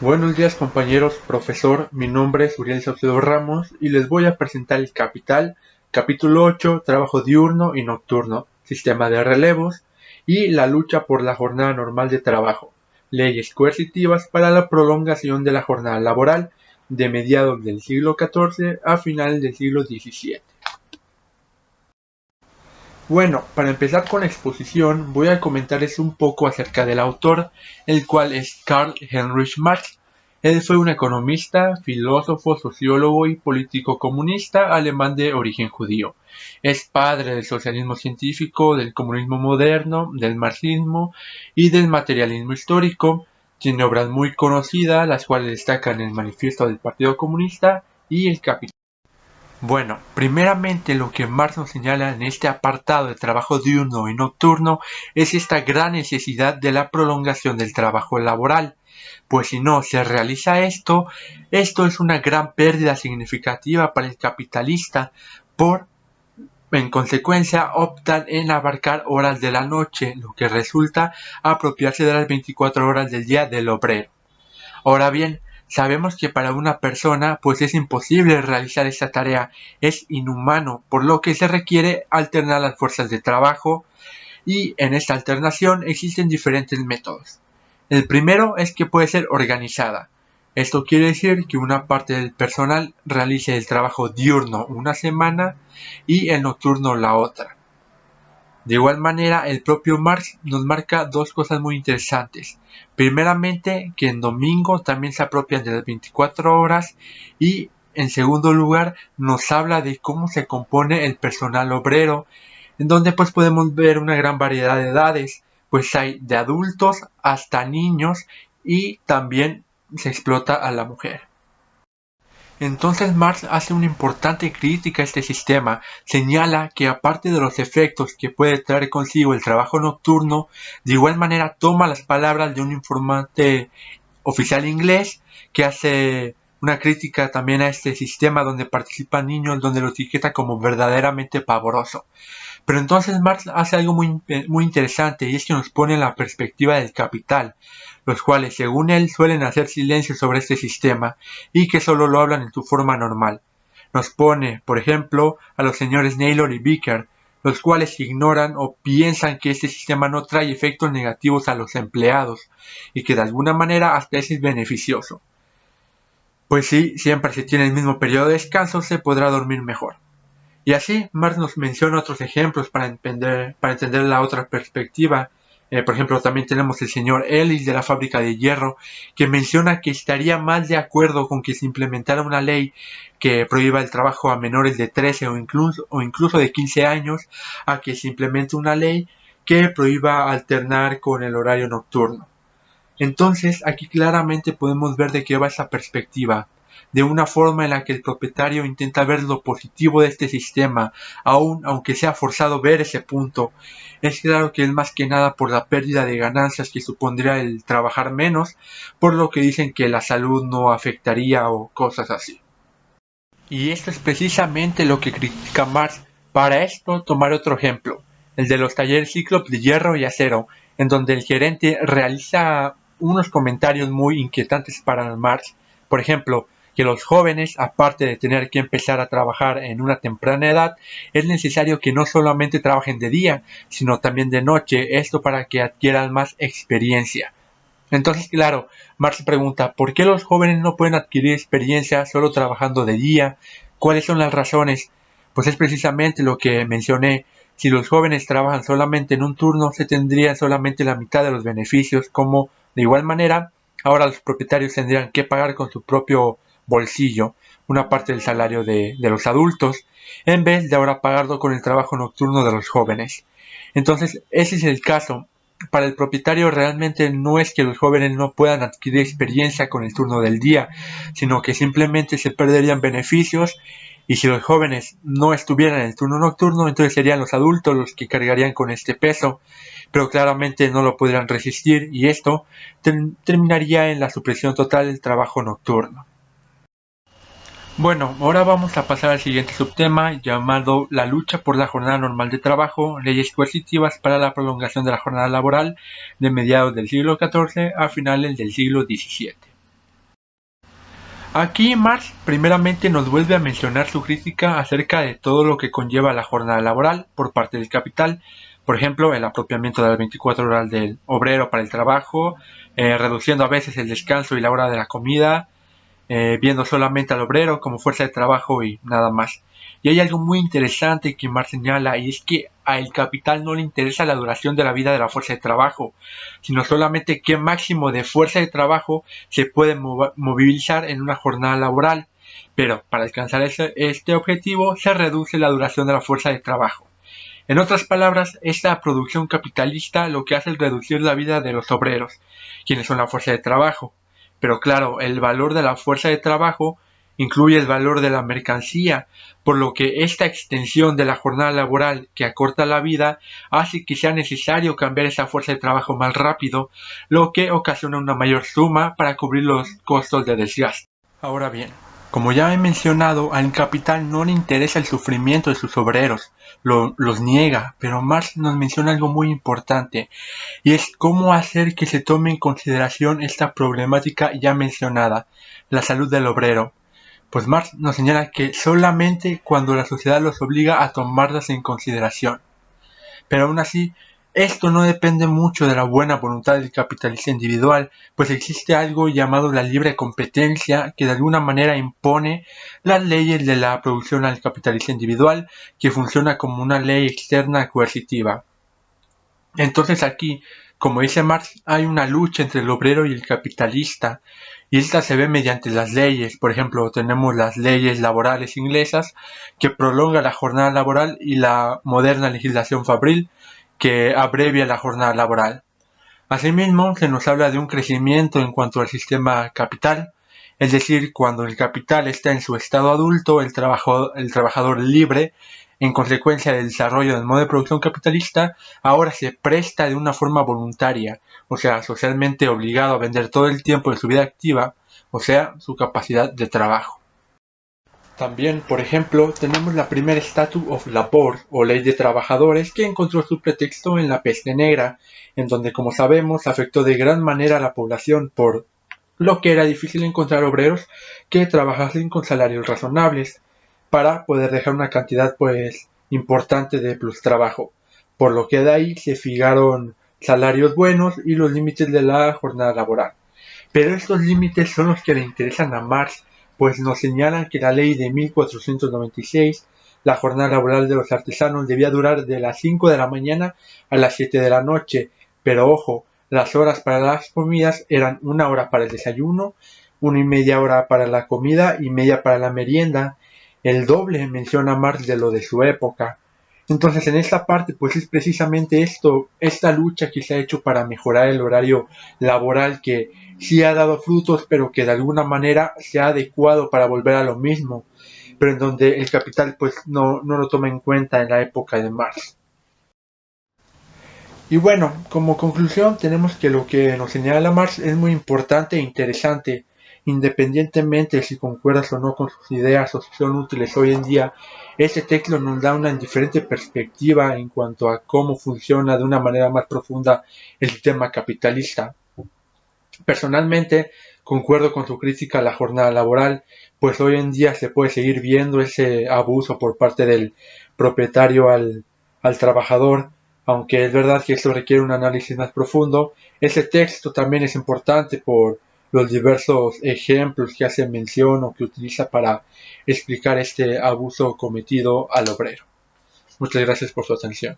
Buenos días compañeros, profesor, mi nombre es Uriel Saucedo Ramos y les voy a presentar el Capital, capítulo 8, trabajo diurno y nocturno, sistema de relevos y la lucha por la jornada normal de trabajo, leyes coercitivas para la prolongación de la jornada laboral de mediados del siglo XIV a finales del siglo XVII. Bueno, para empezar con la exposición voy a comentarles un poco acerca del autor, el cual es Karl Heinrich Marx. Él fue un economista, filósofo, sociólogo y político comunista alemán de origen judío. Es padre del socialismo científico, del comunismo moderno, del marxismo y del materialismo histórico. Tiene obras muy conocidas, las cuales destacan el Manifiesto del Partido Comunista y el Capital. Bueno, primeramente lo que Marx nos señala en este apartado de trabajo diurno y nocturno es esta gran necesidad de la prolongación del trabajo laboral, pues si no se realiza esto es una gran pérdida significativa para el capitalista, en consecuencia optan en abarcar horas de la noche, lo que resulta apropiarse de las 24 horas del día del obrero. Ahora bien, sabemos que para una persona pues es imposible realizar esta tarea, es inhumano, por lo que se requiere alternar las fuerzas de trabajo y en esta alternación existen diferentes métodos. El primero es que puede ser organizada. Esto quiere decir que una parte del personal realice el trabajo diurno una semana y el nocturno la otra. De igual manera, el propio Marx nos marca dos cosas muy interesantes. Primeramente, que en domingo también se apropian de las 24 horas y, en segundo lugar, nos habla de cómo se compone el personal obrero, en donde pues podemos ver una gran variedad de edades, pues hay de adultos hasta niños y también se explota a la mujer. Entonces Marx hace una importante crítica a este sistema, señala que aparte de los efectos que puede traer consigo el trabajo nocturno, de igual manera toma las palabras de un informante oficial inglés que hace una crítica también a este sistema donde participan niños, donde lo etiqueta como verdaderamente pavoroso. Pero entonces Marx hace algo muy interesante y es que nos pone en la perspectiva del capital, los cuales según él suelen hacer silencio sobre este sistema y que solo lo hablan en su forma normal. Nos pone, por ejemplo, a los señores Naylor y Becker, los cuales ignoran o piensan que este sistema no trae efectos negativos a los empleados y que de alguna manera hasta es beneficioso. Pues sí, siempre si tiene el mismo periodo de descanso se podrá dormir mejor. Y así, Marx nos menciona otros ejemplos para entender la otra perspectiva. Por ejemplo, también tenemos el señor Ellis de la fábrica de hierro, que menciona que estaría más de acuerdo con que se implementara una ley que prohíba el trabajo a menores de 13 o incluso de 15 años, a que se implemente una ley que prohíba alternar con el horario nocturno. Entonces, aquí claramente podemos ver de qué va esa perspectiva, de una forma en la que el propietario intenta ver lo positivo de este sistema, aunque sea forzado ver ese punto. Es claro que es más que nada por la pérdida de ganancias que supondría el trabajar menos, por lo que dicen que la salud no afectaría o cosas así. Y esto es precisamente lo que critica Marx. Para esto, tomar otro ejemplo, el de los talleres Cíclope de hierro y acero, en donde el gerente realiza unos comentarios muy inquietantes para Marx. Por ejemplo, que los jóvenes, aparte de tener que empezar a trabajar en una temprana edad, es necesario que no solamente trabajen de día, sino también de noche, esto para que adquieran más experiencia. Entonces, claro, Marx pregunta, ¿por qué los jóvenes no pueden adquirir experiencia solo trabajando de día? ¿Cuáles son las razones? Pues es precisamente lo que mencioné. Si los jóvenes trabajan solamente en un turno, se tendría solamente la mitad de los beneficios, como de igual manera, ahora los propietarios tendrían que pagar con su propio bolsillo una parte del salario de los adultos, en vez de ahora pagarlo con el trabajo nocturno de los jóvenes. Entonces, ese es el caso. Para el propietario realmente no es que los jóvenes no puedan adquirir experiencia con el turno del día, sino que simplemente se perderían beneficios y si los jóvenes no estuvieran en el turno nocturno, entonces serían los adultos los que cargarían con este peso, pero claramente no lo podrían resistir y esto terminaría en la supresión total del trabajo nocturno. Bueno, ahora vamos a pasar al siguiente subtema llamado la lucha por la jornada normal de trabajo, leyes coercitivas para la prolongación de la jornada laboral de mediados del siglo XIV a finales del siglo XVII. Aquí Marx primeramente nos vuelve a mencionar su crítica acerca de todo lo que conlleva la jornada laboral por parte del capital, por ejemplo, el apropiamiento de las 24 horas del obrero para el trabajo, reduciendo a veces el descanso y la hora de la comida, viendo solamente al obrero como fuerza de trabajo y nada más. Y hay algo muy interesante que Marx señala, y es que al capital no le interesa la duración de la vida de la fuerza de trabajo, sino solamente qué máximo de fuerza de trabajo se puede movilizar en una jornada laboral. Pero para alcanzar este objetivo se reduce la duración de la fuerza de trabajo. En otras palabras, esta producción capitalista lo que hace es reducir la vida de los obreros, quienes son la fuerza de trabajo. Pero claro, el valor de la fuerza de trabajo incluye el valor de la mercancía, por lo que esta extensión de la jornada laboral que acorta la vida hace que sea necesario cambiar esa fuerza de trabajo más rápido, lo que ocasiona una mayor suma para cubrir los costos de desgaste. Ahora bien, como ya he mencionado, al capital no le interesa el sufrimiento de sus obreros, los niega, pero Marx nos menciona algo muy importante, y es cómo hacer que se tome en consideración esta problemática ya mencionada, la salud del obrero. Pues Marx nos señala que solamente cuando la sociedad los obliga a tomarlas en consideración. Pero aún así, esto no depende mucho de la buena voluntad del capitalista individual, pues existe algo llamado la libre competencia que de alguna manera impone las leyes de la producción al capitalista individual, que funciona como una ley externa coercitiva. Entonces aquí, como dice Marx, hay una lucha entre el obrero y el capitalista, y esta se ve mediante las leyes. Por ejemplo, tenemos las leyes laborales inglesas, que prolonga la jornada laboral, y la moderna legislación fabril, que abrevia la jornada laboral. Asimismo, se nos habla de un crecimiento en cuanto al sistema capital, es decir, cuando el capital está en su estado adulto, el trabajador libre, en consecuencia del desarrollo del modo de producción capitalista, ahora se presta de una forma voluntaria, o sea, socialmente obligado a vender todo el tiempo de su vida activa, o sea, su capacidad de trabajo. También, por ejemplo, tenemos la primera Statute of Labor o Ley de Trabajadores que encontró su pretexto en la peste negra, en donde, como sabemos, afectó de gran manera a la población por lo que era difícil encontrar obreros que trabajasen con salarios razonables para poder dejar una cantidad pues importante de plus trabajo, por lo que de ahí se fijaron salarios buenos y los límites de la jornada laboral. Pero estos límites son los que le interesan a Marx, pues nos señalan que la ley de 1496, la jornada laboral de los artesanos debía durar de las 5 de la mañana a las 7 de la noche, pero ojo, las horas para las comidas eran 1 hora para el desayuno, 1,5 horas para la comida y media para la merienda, el doble menciona Marx de lo de su época. Entonces en esta parte pues es precisamente esto, esta lucha que se ha hecho para mejorar el horario laboral que sí ha dado frutos, pero que de alguna manera se ha adecuado para volver a lo mismo, pero en donde el capital pues no lo toma en cuenta en la época de Marx. Y bueno, como conclusión tenemos que lo que nos señala Marx es muy importante e interesante, independientemente de si concuerdas o no con sus ideas o si son útiles hoy en día. Este texto nos da una diferente perspectiva en cuanto a cómo funciona de una manera más profunda el sistema capitalista. Personalmente, concuerdo con su crítica a la jornada laboral, pues hoy en día se puede seguir viendo ese abuso por parte del propietario al trabajador, aunque es verdad que esto requiere un análisis más profundo. Este texto también es importante por los diversos ejemplos que hace mención o que utiliza para explicar este abuso cometido al obrero. Muchas gracias por su atención.